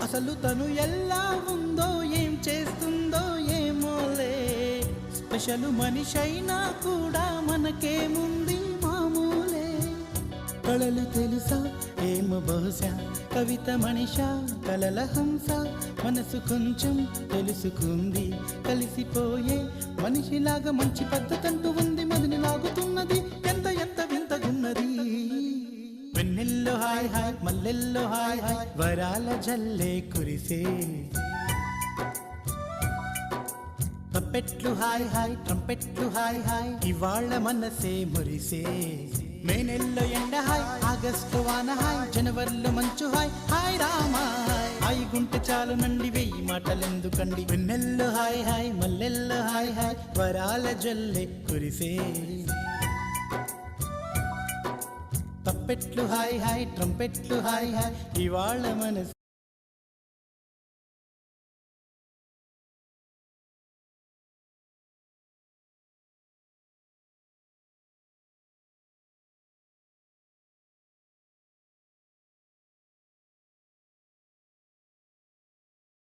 అసలు తను ఎలా ఉందో ఏం చేస్తుందో ఏమోలే, స్పెషల్ మనిషైనా కూడా మనకేముంది మామూలే. కళలు తెలుసా ఏమో బహుశా, కవిత మనిషా కలల హంస, మనసు కొంచెం తెలుసుకుంది కలిసిపోయే మనిషిలాగా, మంచి పద్ధతంటూ ఉంది మదిని లాగుతున్నది, ఎంత ఎంత వింతగున్నది. వెన్నెల్లో హాయ్ హాయ్ మల్లెల్లో హాయ్ హాయ్, వరాల జల్లే కురిసే. ట్రంపెట్లు హాయ్ హాయ్ ట్రంపెట్లు హాయ్ హాయ్, ఇవాళ మనసే మురిసే. మే నెలలో ఎండ హాయ్, ఆగస్టు వాన హాయ్, జనవరిలో మంచు హాయ్, హాయ్ రామా హాయ్. హాయ్ గుంటె చాలు నండి వెయ్యి మాటలెందుకండి, వెన్నెల్లో హాయ్ హాయ్ మల్లెల్లో హాయ్ హాయ్, వరాల జల్లె కురిసే. తప్పెట్లు హాయ్ హాయ్ ట్రంపెట్లు హాయ్ హాయ్, ఇవాళ మనసు